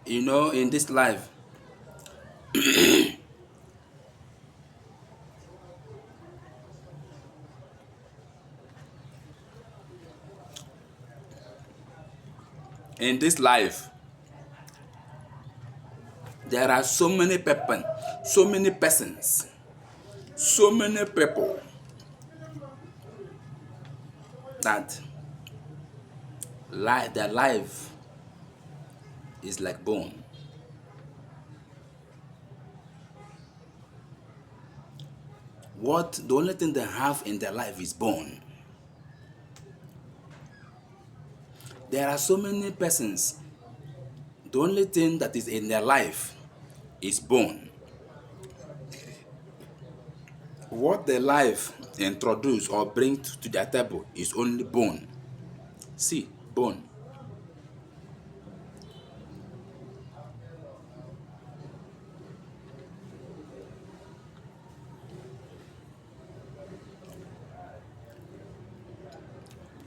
in this life, in this life, there are so many people, so many persons, so many people that their life is like bone. The only thing they have in their life is bone. There are so many persons, the only thing that is in their life is bone. What their life introduce or bring to their table is only bone. See, bone.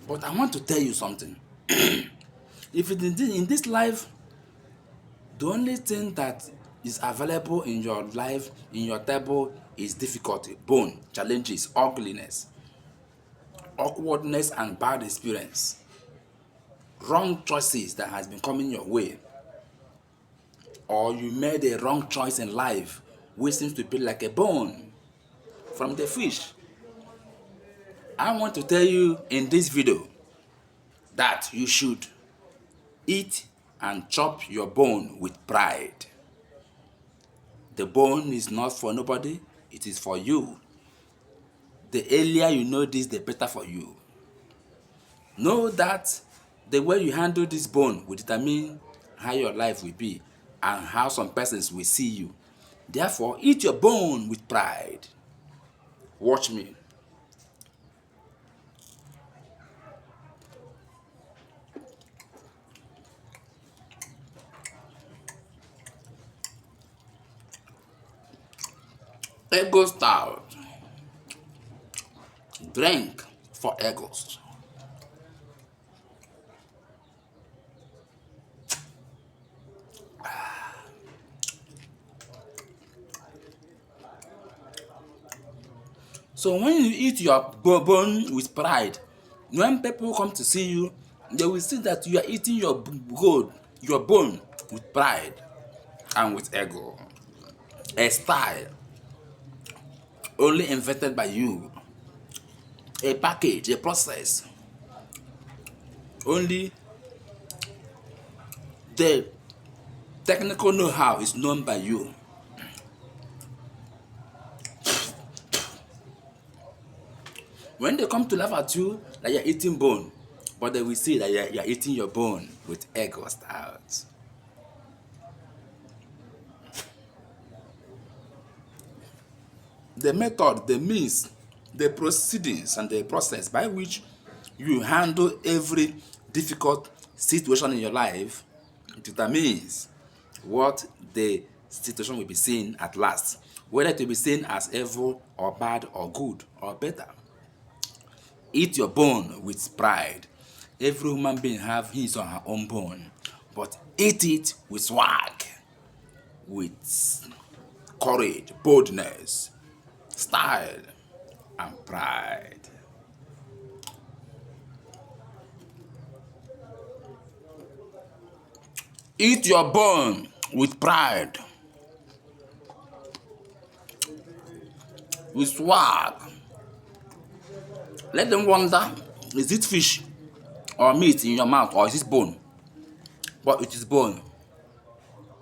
But I want to tell you something. If in this life, the only thing that is available in your life, in your table, is difficulty, bone, challenges, ugliness, awkwardness, and bad experience, wrong choices that has been coming your way, or you made a wrong choice in life, which seems to be like a bone from the fish. I want to tell you in this video that you should eat and chop your bone with pride. The bone is not for nobody, it is for you. The earlier you know this, the better for you. Know that the way you handle this bone will determine how your life will be and how some persons will see you. Therefore, eat your bone with pride. Watch me. Ego stout. Drink for egos. So when you eat your bone with pride, when people come to see you, they will see that you are eating your bone with pride and with ego. A style only invented by you. A package, a process. Only the technical know-how is known by you. When they come to laugh at you that you're eating bone, but they will see that you're eating your bone with ego stout. The method, the means, the proceedings, and the process by which you handle every difficult situation in your life determines what the situation will be seen at last, whether it will be seen as evil or bad or good or better. Eat your bone with pride. Every human being have his or her own bone, but eat it with swag, with courage, boldness, style, and pride. Eat your bone with pride, with swag. Let them wonder, is it fish or meat in your mouth, or is it bone? But it is bone.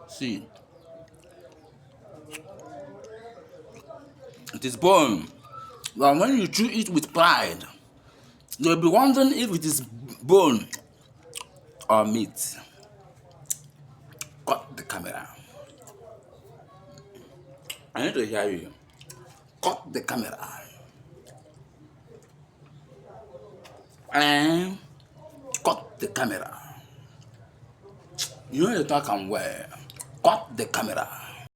See, it is bone. But when you chew it with pride, you'll be wondering if it is bone or meat. Cut the camera. I need to hear you. Cut the camera. And cut the camera. You know you talk and well. Cut the camera.